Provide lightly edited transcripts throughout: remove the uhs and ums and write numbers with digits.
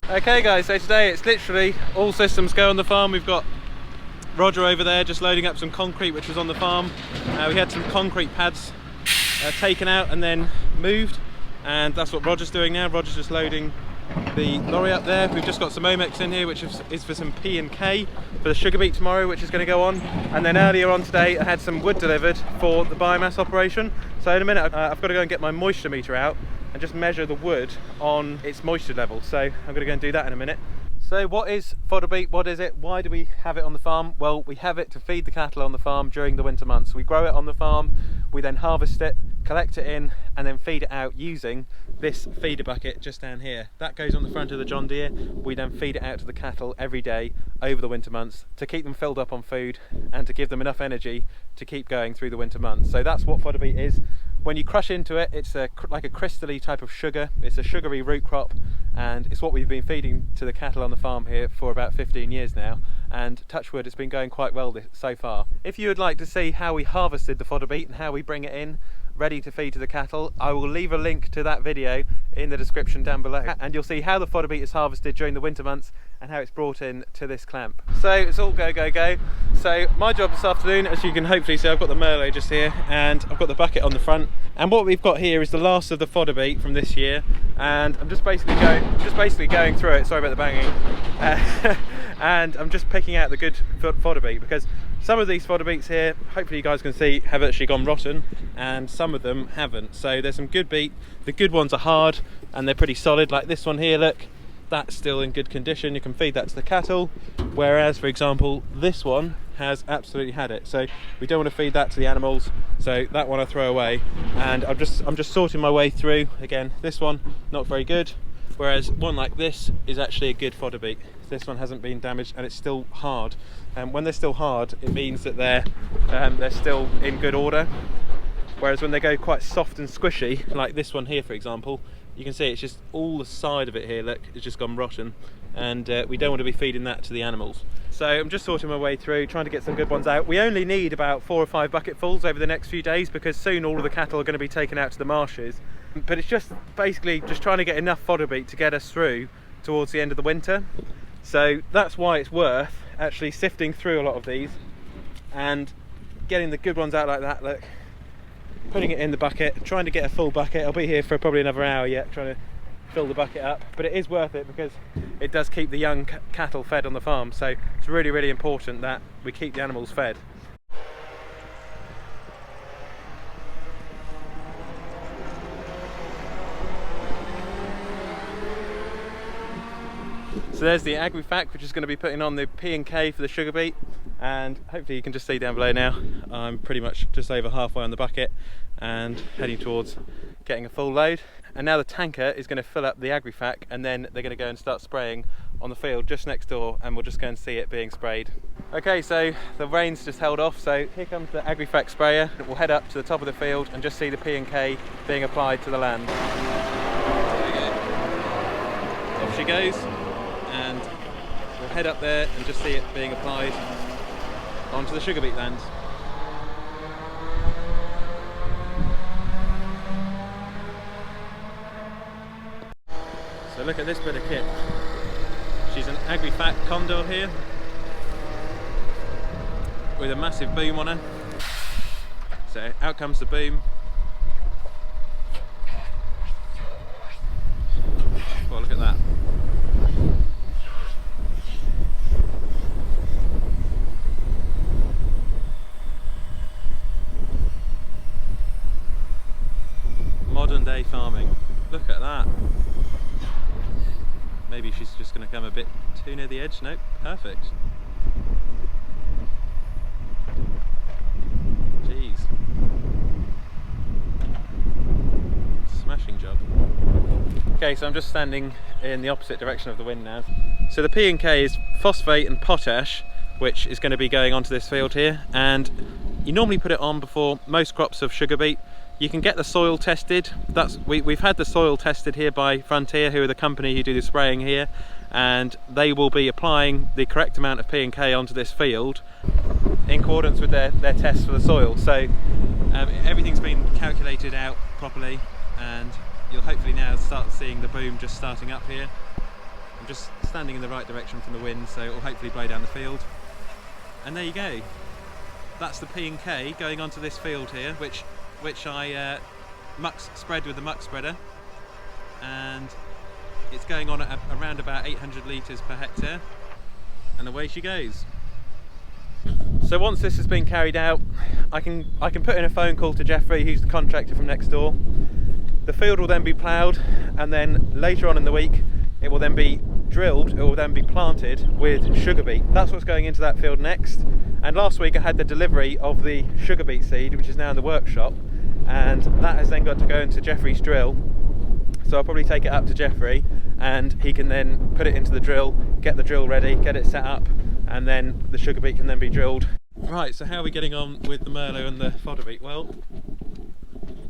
Okay guys, so today it's literally all systems go on the farm. We've got Roger over there just loading up some concrete which was on the farm. We had some concrete pads taken out and then moved, and that's what Roger's doing now. Roger's just loading the lorry up there. We've just got some omex in here which is for some P&K for the sugar beet tomorrow, which is going to go on. And then earlier on today I had some wood delivered for the biomass operation. So in a minute I've got to go and get my moisture meter out and just measure the wood on its moisture level. So I'm going to go and do that in a minute. So what is Fodderbeet? What is it? Why do we have it on the farm? Well, we have it to feed the cattle on the farm during the winter months. We grow it on the farm, we then harvest it, collect it in, and then feed it out using this feeder bucket just down here. That goes on the front of the John Deere. We then feed it out to the cattle every day over the winter months to keep them filled up on food and to give them enough energy to keep going through the winter months. So that's what Fodderbeet is. When you crush into it, it's like a crystally type of sugar. It's a sugary root crop, and it's what we've been feeding to the cattle on the farm here for about 15 years now, and touch wood, it's been going quite well so far. If you would like to see how we harvested the Fodderbeet and how we bring it in ready to feed to the cattle, I will leave a link to that video in the description down below, and you'll see how the Fodderbeet is harvested during the winter months and how it's brought in to this clamp. So it's all go, go, go. So my job this afternoon, as you can hopefully see, I've got the Merlot just here and I've got the bucket on the front, and what we've got here is the last of the Fodderbeet from this year, and I'm just basically going through it. Sorry about the banging. And I'm just picking out the good Fodderbeet, because some of these Fodderbeets here, hopefully you guys can see, have actually gone rotten, and some of them haven't. So there's some good beet. The good ones are hard and they're pretty solid, like this one here, look, that's still in good condition. You can feed that to the cattle, whereas for example this one has absolutely had it. So we don't want to feed that to the animals, so that one I throw away. And I'm just sorting my way through. Again, this one not very good, whereas one like this is actually a good Fodderbeet. This one hasn't been damaged and it's still hard, and when they're still hard it means that they're still in good order, whereas when they go quite soft and squishy like this one here for example, you can see it's just all the side of it here, look, it's just gone rotten, and we don't want to be feeding that to the animals. So I'm just sorting my way through, trying to get some good ones out. We only need about 4 or 5 bucketfuls over the next few days, because soon all of the cattle are going to be taken out to the marshes. But it's just basically just trying to get enough Fodderbeet to get us through towards the end of the winter. So that's why it's worth actually sifting through a lot of these and getting the good ones out like that, look, putting it in the bucket, trying to get a full bucket. I'll be here for probably another hour yet trying to fill the bucket up, but it is worth it because it does keep the young cattle fed on the farm. So it's really, really important that we keep the animals fed. So there's the Agri-Fac, which is going to be putting on the P&K for the sugar beet, and hopefully you can just see down below now I'm pretty much just over halfway on the bucket and heading towards getting a full load. And now the tanker is going to fill up the Agri-Fac, and then they're going to go and start spraying on the field just next door, and we'll just go and see it being sprayed. Okay, so the rain's just held off, so here comes the Agri-Fac sprayer. We'll head up to the top of the field and just see the P&K being applied to the land. There we go. Off she goes. And we'll head up there and just see it being applied onto the sugar beet lands. So look at this bit of kit. She's an Agri-Fac condor here with a massive boom on her. So out comes the boom. Oh, look at that. Modern day farming. Look at that. Maybe she's just going to come a bit too near the edge. Nope, perfect. Jeez. Smashing job. Okay, so I'm just standing in the opposite direction of the wind now. So the P&K is phosphate and potash, which is going to be going onto this field here, and you normally put it on before most crops of sugar beet. You can get the soil tested. We've had the soil tested here by Frontier, who are the company who do the spraying here, and they will be applying the correct amount of P&K onto this field in accordance with their tests for the soil. So everything's been calculated out properly, and you'll hopefully now start seeing the boom just starting up here. I'm just standing in the right direction from the wind, so it will hopefully blow down the field. And there you go. That's the P&K going onto this field here, which I spread with the muck spreader, and it's going on at around about 800 litres per hectare, and away she goes. So once this has been carried out, I can put in a phone call to Jeffrey, who's the contractor from next door. The field will then be ploughed, and then later on in the week it will then be drilled, it will then be planted with sugar beet. That's what's going into that field next. And last week I had the delivery of the sugar beet seed, which is now in the workshop, and that has then got to go into Jeffrey's drill. So I'll probably take it up to Jeffrey, and he can then put it into the drill, get the drill ready, get it set up, and then the sugar beet can then be drilled. Right, so how are we getting on with the Merlot and the Fodderbeet? Well,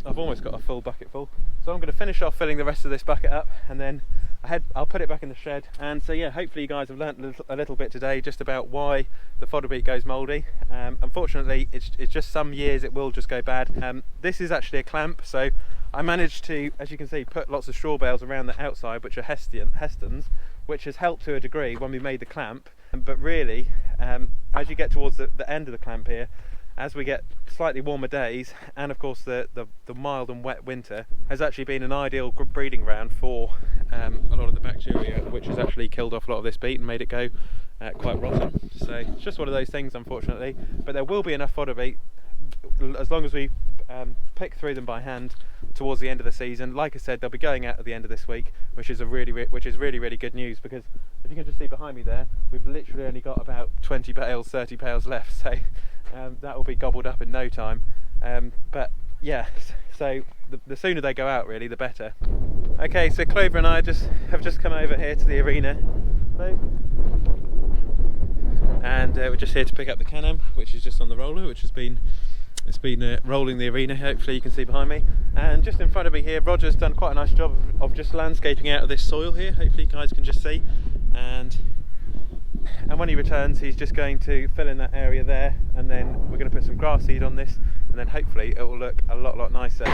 I've almost got a full bucket full. So I'm going to finish off filling the rest of this bucket up, and then I'll put it back in the shed. And so yeah, hopefully you guys have learnt a little bit today just about why the Fodderbeet goes mouldy. Unfortunately, it's just some years it will just go bad. This is actually a clamp, so I managed to, as you can see, put lots of straw bales around the outside, which are Hestons, which has helped to a degree when we made the clamp. But really, as you get towards the end of the clamp here, as we get slightly warmer days, and of course the mild and wet winter, has actually been an ideal breeding ground for a lot of the bacteria, which has actually killed off a lot of this beet and made it go quite rotten. So it's just one of those things, unfortunately. But there will be enough fodder beet as long as we pick through them by hand towards the end of the season. Like I said, they'll be going out at the end of this week, which is really good news, because if you can just see behind me there, we've literally only got about 20 bales, 30 bales left, so that will be gobbled up in no time. But yeah, so the sooner they go out, really, the better. Okay, so Clover and I have just come over here to the arena, and we're just here to pick up the Can-Am, which is just on the roller, which has been rolling the arena. Hopefully you can see behind me, and just in front of me here, Roger's done quite a nice job of just landscaping out of this soil here. Hopefully you guys can just see, and when he returns, he's just going to fill in that area there, and then we're going to put some grass seed on this, and then hopefully it will look a lot nicer.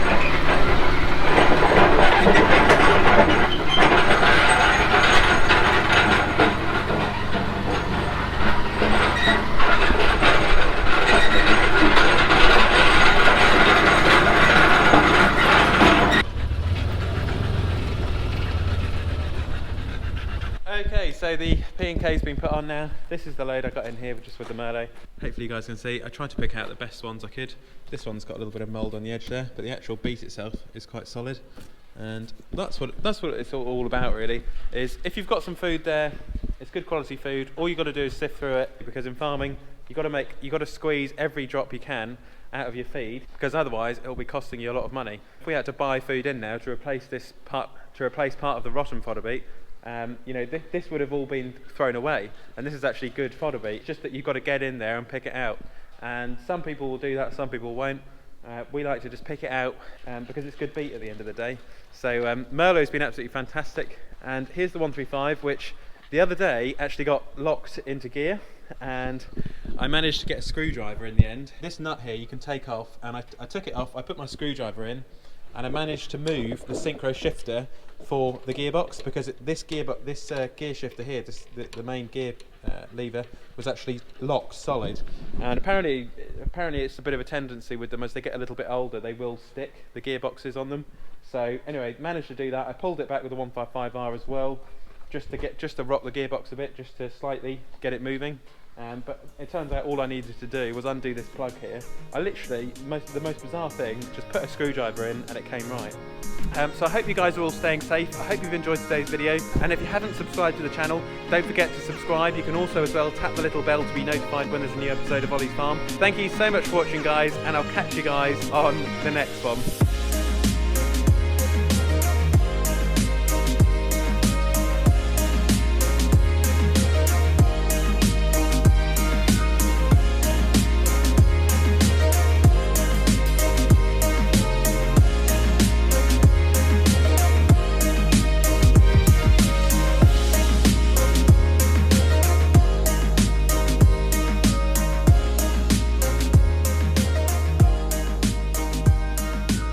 Okay, so the P&K's been put on now. This is the load I got in here, just with the Merlot. Hopefully you guys can see. I tried to pick out the best ones I could. This one's got a little bit of mould on the edge there, but the actual beet itself is quite solid. And that's what it's all about, really. Is if you've got some food there, it's good quality food. All you've got to do is sift through it, because in farming you've got to squeeze every drop you can out of your feed, because otherwise it will be costing you a lot of money. If we had to buy food in now to replace part of the rotten fodder beet, you know, this would have all been thrown away, and this is actually good fodder beet. It's just that you've got to get in there and pick it out, and some people will do that, some people won't. We like to just pick it out because it's good beet at the end of the day. So Merlot's been absolutely fantastic, and here's the 135, which the other day actually got locked into gear, and I managed to get a screwdriver in the end. This nut here you can take off, and I took it off, I put my screwdriver in, and I managed to move the synchro shifter for the gearbox, because this gear shifter here, the main gear lever, was actually locked solid. And apparently it's a bit of a tendency with them, as they get a little bit older, they will stick the gearboxes on them. So anyway, managed to do that. I pulled it back with the 155R as well, just to rock the gearbox a bit, just to slightly get it moving. But it turns out all I needed to do was undo this plug here. I literally, the most bizarre thing, just put a screwdriver in and it came right. So I hope you guys are all staying safe. I hope you've enjoyed today's video, and if you haven't subscribed to the channel, don't forget to subscribe. You can also as well tap the little bell to be notified when there's a new episode of Olly's Farm. Thank you so much for watching, guys, and I'll catch you guys on the next one.